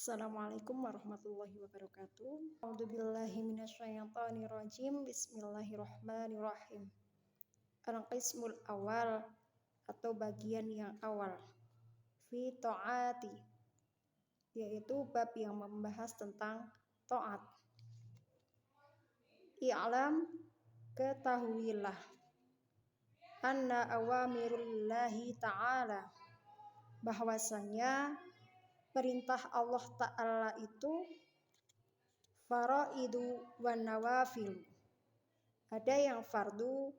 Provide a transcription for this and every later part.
Assalamualaikum warahmatullahi wabarakatuh. A'udzubillahi minasyaitonirrajim. Bismillahirrahmanirrahim. Al-qismul awal atau bagian yang awal. Fi ta'ati, yaitu bab yang membahas tentang taat. I'lam, ketahuilah, anna awamirullahi ta'ala, bahwasanya perintah Allah Ta'ala itu faraidu wan nawafil, ada yang fardu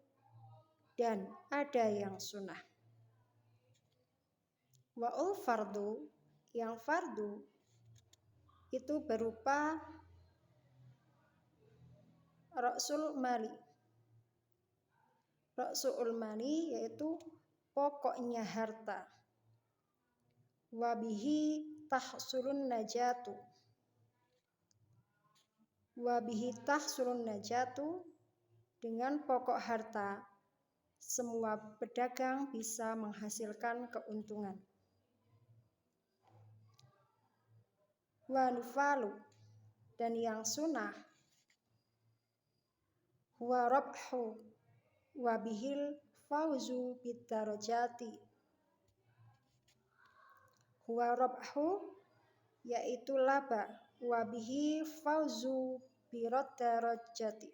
dan ada yang sunnah. Wa'ul fardu, yang fardu itu berupa ra'sul mali. Ra'sul mali yaitu pokoknya harta. Wabihi tahsulun najatu. Wabihi tahsulun najatu, dengan pokok harta semua pedagang bisa menghasilkan keuntungan. Wa nufalu, dan yang sunnah, huwa rabhu wabihil fauzu bidarajati. Huwa rabhu, yaitu laba, wabihi fauzu bidarajati,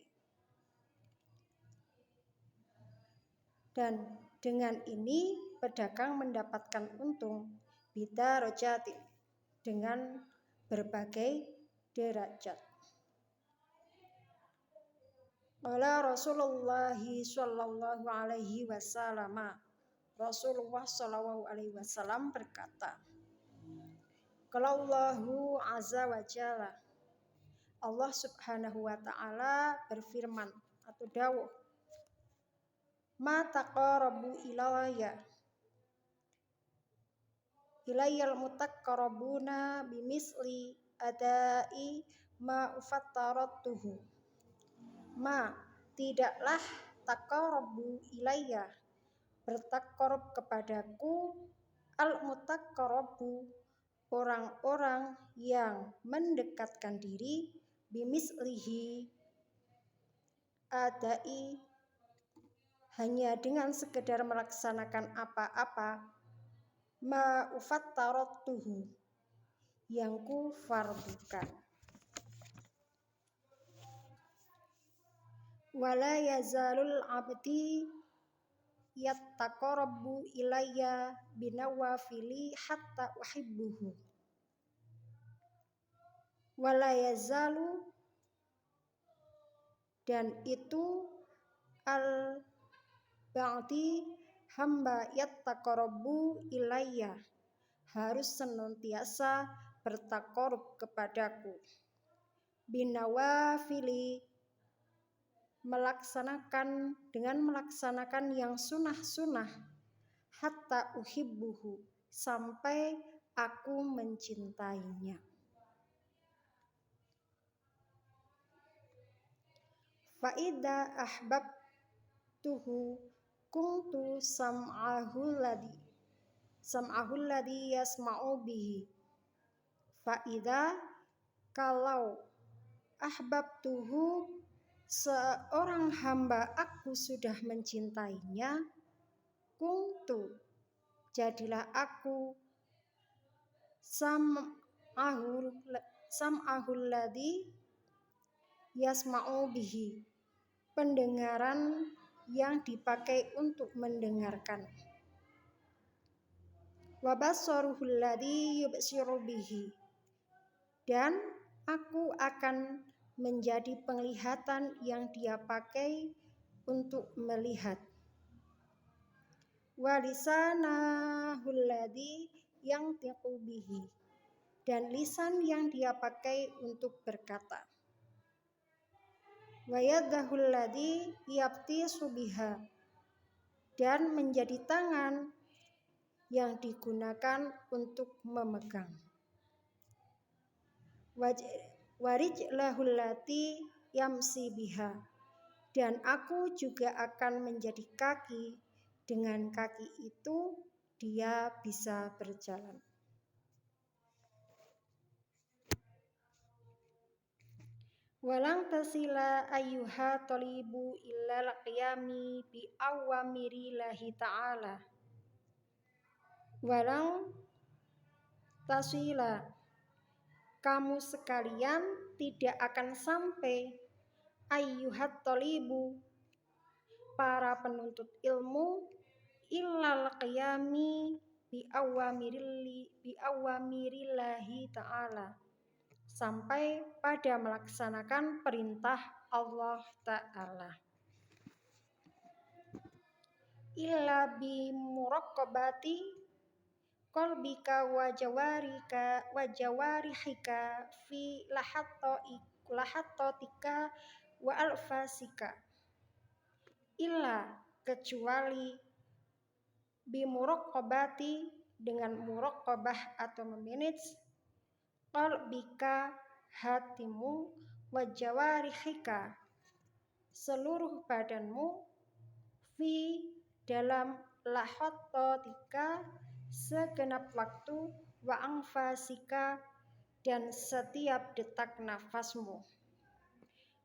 dan dengan ini pedagang mendapatkan untung bidarajati, dengan berbagai derajat. Qala Rasulullah sallallahu alaihi wasallam, Rasulullah sallallahu alaihi wasallam berkata, Qalallahu azza wa jalla, Allah subhanahu wa ta'ala berfirman atau dawuh, ma taqarabu ilayal mutaqarrabuna bimisli adai ma ufattaratuhu. Ma, tidaklah taqarabu ilayya, bertaqarrub kepadaku, al mutaqarrabu, orang-orang yang mendekatkan diri, bimislihi adai, hanya dengan sekedar melaksanakan apa-apa, ma ufattaratuhu, yang ku fardukan. Wala yazalul abdi yattaqarrabu ilayya binawafili hatta uhibbuhu. Wala yazalu, dan itu al ba'di hamba yattaqarrabu ilayya, harus senantiasa bertaqarrub kepadaku, binawafili, dengan melaksanakan yang sunnah-sunnah, hatta uhibbuhu, sampai aku mencintainya. Fa'idha ahbabtuhu kuntu sam'ahul ladhi yasma'u bihi. Fa'idha, kalau ahbabtuhu, seorang hamba aku sudah mencintainya, kuntu, jadilah aku, sam'ahul ladhi yasma'u bihi, pendengaran yang dipakai untuk mendengarkan. Wa basaruhul ladhi yubsiru bihi, dan aku akan menjadi penglihatan yang dia pakai untuk melihat. Wa lisanahul ladhi yantiqu bihi, dan lisan yang dia pakai untuk berkata. Wa yadahul ladhi yabtisu biha, dan menjadi tangan yang digunakan untuk memegang. Warijlahul lati yamsi biha, dan aku juga akan menjadi kaki, dengan kaki itu dia bisa berjalan. Walang tasila ayyuha talibu illal qiyami bi awamirillahi ta'ala. Walang tasila, kamu sekalian tidak akan sampai, ayyuhat talibu, para penuntut ilmu, illal qiyami bi awamirillahi ta'ala, sampai pada melaksanakan perintah Allah Ta'ala. Illa bi muraqqabati qalbika wa jawarihika fi lahatotika wa alfasika. Illa, kecuali, bi muraqqabati, dengan muraqqabah atau memanage, qalbika, hatimu, wa jawarihika, seluruh badanmu, fi, dalam, lahatotika, segenap waktu, wa anfasika, dan setiap detak nafasmu,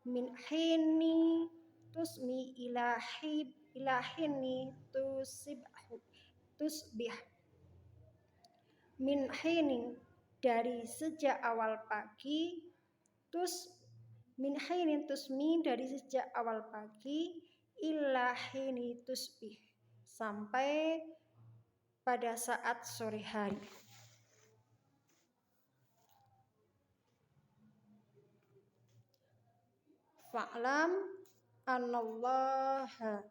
min hini tusmi ila hini tusbih, min hini, dari sejak awal pagi, min hini tusmi, dari sejak awal pagi, ila hini tusbih, sampai pada saat sore hari. Fa'lam anallaha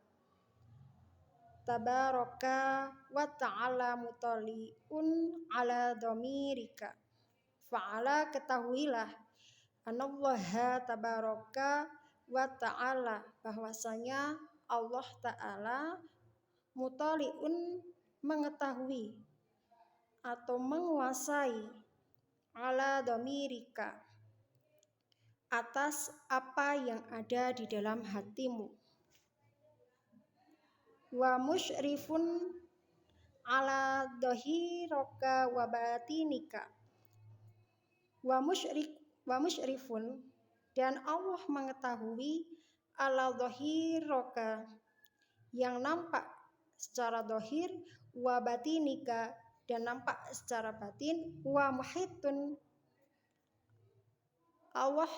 tabaraka wa ta'ala mutali'un ala dhamirika. Fa'ala, ketahuilah, anallaha tabaraka wa ta'ala, bahwasanya Allah Ta'ala mutali'un, mengetahui atau menguasai, ala dhamirika, atas apa yang ada di dalam hatimu, wa musyrifun ala dhahiraka wa batinika, wa musyrifun, dan Allah mengetahui, ala dhahiraka, yang nampak secara dhahir, wa batinika, dan nampak secara batin, wa muhitun, Allah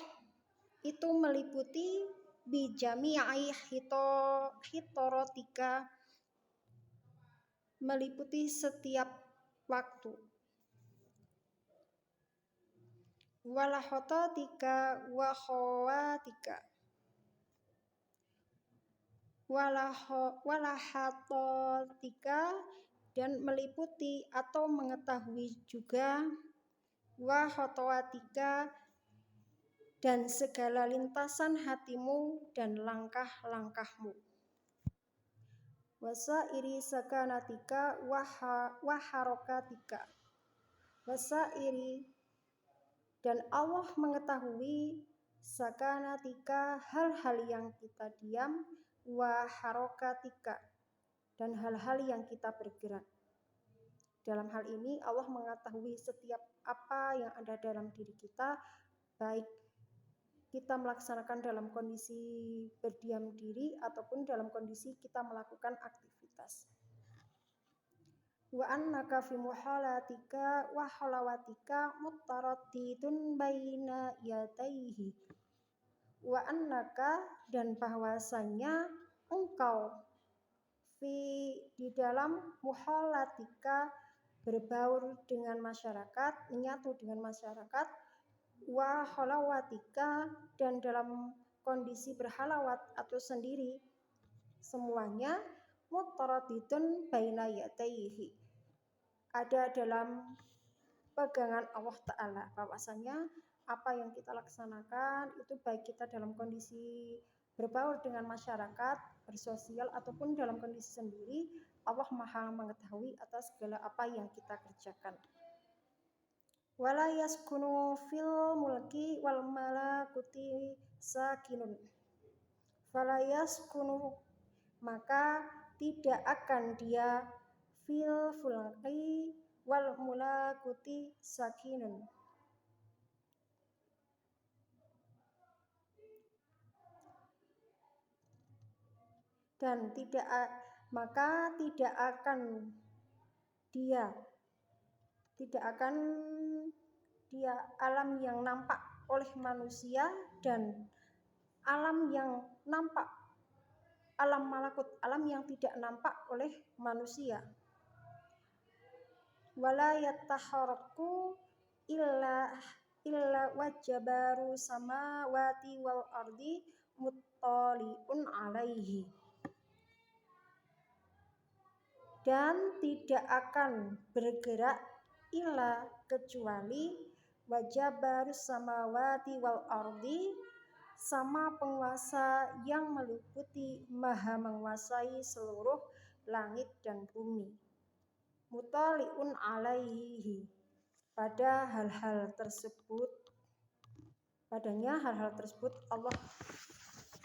itu meliputi, bi jami'i hitorotika, meliputi setiap waktu, walahototika wa khawatika, walahatotika, dan meliputi atau mengetahui juga, wa khotowatika, dan segala lintasan hatimu dan langkah-langkahmu, wasairi sakanatika wa harokatika, wasairi, dan Allah mengetahui, sakanatika, hal-hal yang kita diam, wa harokatika, dan hal-hal yang kita bergerak. Dalam hal ini Allah mengetahui setiap apa yang ada dalam diri kita, baik kita melaksanakan dalam kondisi berdiam diri ataupun dalam kondisi kita melakukan aktivitas. Wa annaka fi muhalatika wa halawatika muttaraddidun baina yadaihi. Wa annaka, dan bahwasanya engkau, di dalam muhalatika, berbaur dengan masyarakat, menyatu dengan masyarakat, wa halawatika, dan dalam kondisi berhalawat atau sendiri, semuanya, muttaraddidun baina yadaihi, ada dalam pegangan Allah Ta'ala, bahwasanya apa yang kita laksanakan itu baik kita dalam kondisi berbaur dengan masyarakat, bersosial, ataupun dalam kondisi sendiri, Allah Maha mengetahui atas segala apa yang kita kerjakan. Wala yaskunu fil mulki wal malakuti sakinun. Fala yaskunu, maka tidak akan dia, fil mulki wal malakuti sakinun, dan tidak akan dia alam yang nampak oleh manusia dan alam yang nampak, alam malakut, alam yang tidak nampak oleh manusia. Wala yataharraku illa wajabaru samawati wal ardi muttali'un alaihi. Dan tidak akan bergerak illa kecuali wajabarus samawati wal ardi, sama penguasa yang meliputi, maha menguasai seluruh langit dan bumi. Muttali'un alaihi, padanya hal-hal tersebut Allah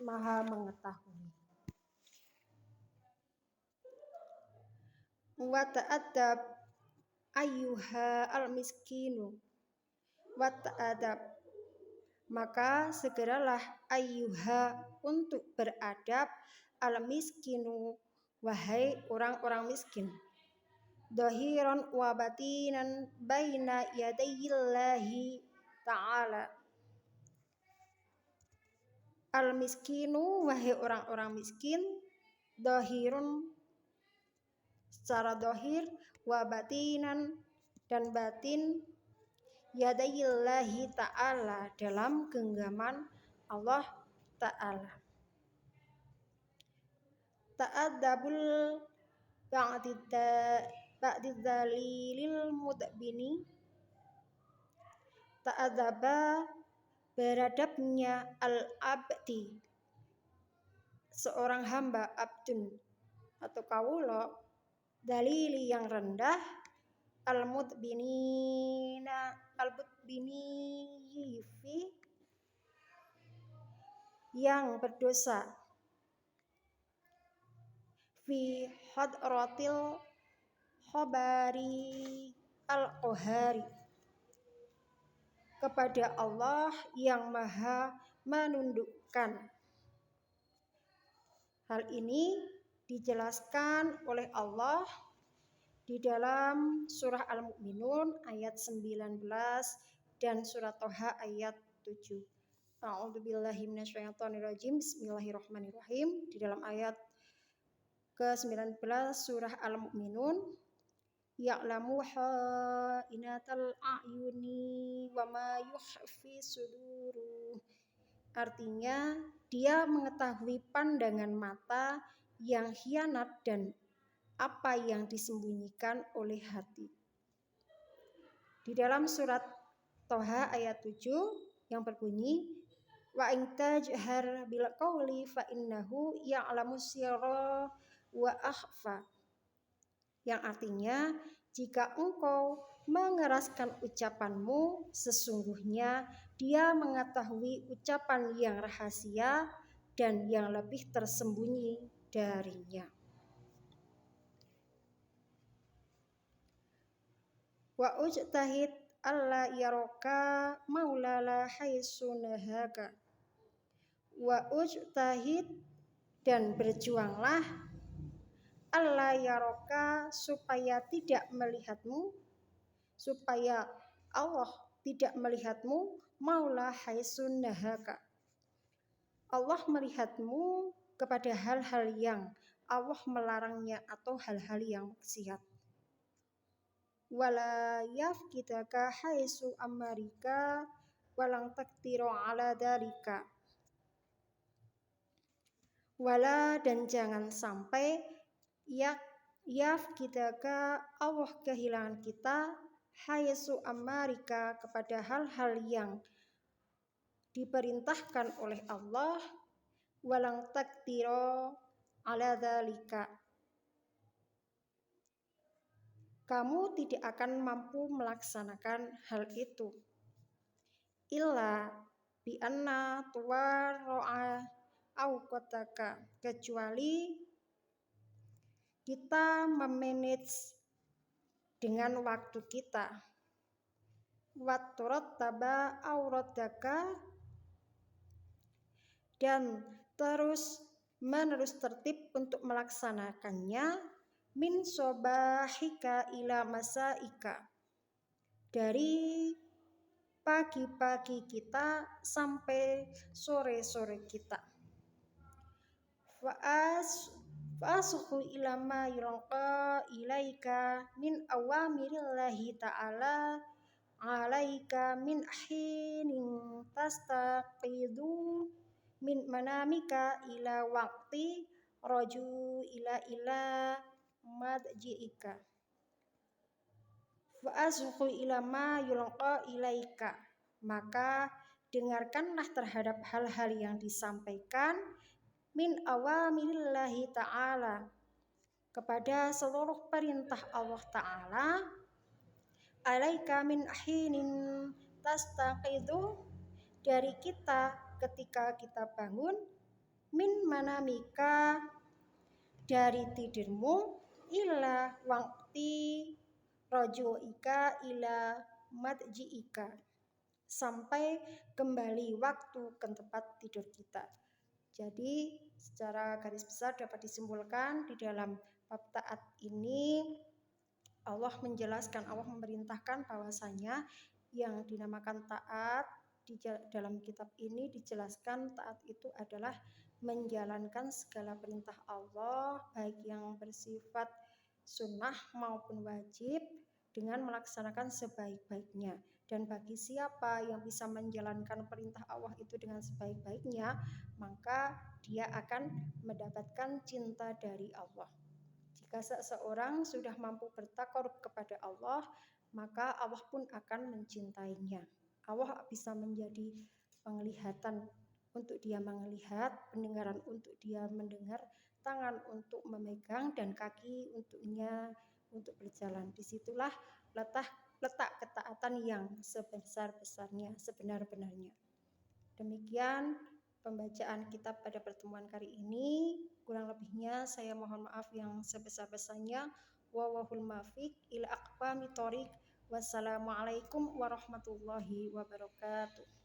maha mengetahui. Wa ta'adab ayyuha al-miskinu, wa ta'adab, maka segeralah ayyuha untuk beradab, al-miskinu, wahai orang-orang miskin, dhahiran wa batinan baina yadayillahi ta'ala. Al-miskinu, wahai orang-orang miskin, dhahirun, secara dhahir, wa batinan, dan batin, yadayillahi ta'ala, dalam genggaman Allah ta'ala. Ta'adabul ba'didzalilil mudbini, ta'adaba, beradabnya al-abdi, seorang hamba, abdun atau kawula, dalili yang rendah, al-mudbini yang berdosa, fi hadratil khabari al-qahari, kepada Allah yang maha menundukkan. Hal ini dijelaskan oleh Allah di dalam surah Al-Mu'minun ayat 19 dan surah Toha ayat 7. A'udzubillahi minasyaitonirrajim. Bismillahirrahmanirrahim. Di dalam ayat ke-19 surah Al-Mu'minun, ya'lamu ha'inatal a'yuni wa ma yukhfi suduru. Artinya, dia mengetahui pandangan mata yang khianat dan apa yang disembunyikan oleh hati. Di dalam surat Toha ayat 7 yang berbunyi, wa in tajhar bil qawli fa innahu ya'lamu sirra wa akhfa, yang artinya, jika engkau mengeraskan ucapanmu, sesungguhnya dia mengetahui ucapan yang rahasia dan yang lebih tersembunyi darinya. Wa ujtahid alla yaraka maulala haitsu nahaka. Wa ujtahid, dan berjuanglah, alla yaraka, supaya tidak melihatmu, supaya Allah tidak melihatmu, maula haitsu nahaka, Allah melihatmu kepada hal-hal yang Allah melarangnya atau hal-hal yang maksiat. Wala yafkidaka haitsu amarika walang taktiru ala dalika. Wala, dan jangan sampai yafkidaka, Allah kehilangan kita, haitsu amarika, kepada hal-hal yang diperintahkan oleh Allah, walang taktiru ala dalika, kamu tidak akan mampu melaksanakan hal itu, illa bi anna tuwarra'a awqataka, kecuali kita memanage dengan waktu kita, waturattaba auradaka, dan terus menerus tertib untuk melaksanakannya, min sobahika ila masaika, dari pagi-pagi kita sampai sore-sore kita. Fa'asukhu ila ma yulqa ilaika min awamirillahi ta'ala alaika min hinin tastaqidu min manamika ila waqti roju ila madji'ika. Fa'asukhu ila ma yulqa ilaika, maka dengarkanlah terhadap hal-hal yang disampaikan min awamirillahi ta'ala, kepada seluruh perintah Allah Ta'ala, alaika min hinin tastaqidu, dari kita ketika kita bangun, min manamika, dari tidurmu, ila waqti roju'ika ila madji'ika, sampai kembali waktu ke tempat tidur kita. Jadi secara garis besar dapat disimpulkan di dalam bab taat ini Allah menjelaskan, Allah memerintahkan bahwasanya yang dinamakan taat di dalam kitab ini dijelaskan taat itu adalah menjalankan segala perintah Allah, baik yang bersifat sunnah maupun wajib, dengan melaksanakan sebaik-baiknya. Dan bagi siapa yang bisa menjalankan perintah Allah itu dengan sebaik-baiknya, maka dia akan mendapatkan cinta dari Allah. Jika seseorang sudah mampu bertakarub kepada Allah, maka Allah pun akan mencintainya. Allah bisa menjadi penglihatan untuk dia melihat, pendengaran untuk dia mendengar, tangan untuk memegang, dan kaki untuknya untuk berjalan. Disitulah letak ketaatan yang sebesar-besarnya, sebenar-benarnya. Demikian pembacaan kitab pada pertemuan kali ini. Kurang lebihnya saya mohon maaf yang sebesar-besarnya. Wallahul muwaffiq ila aqwamit thoriq. Wassalamualaikum warahmatullahi wabarakatuh.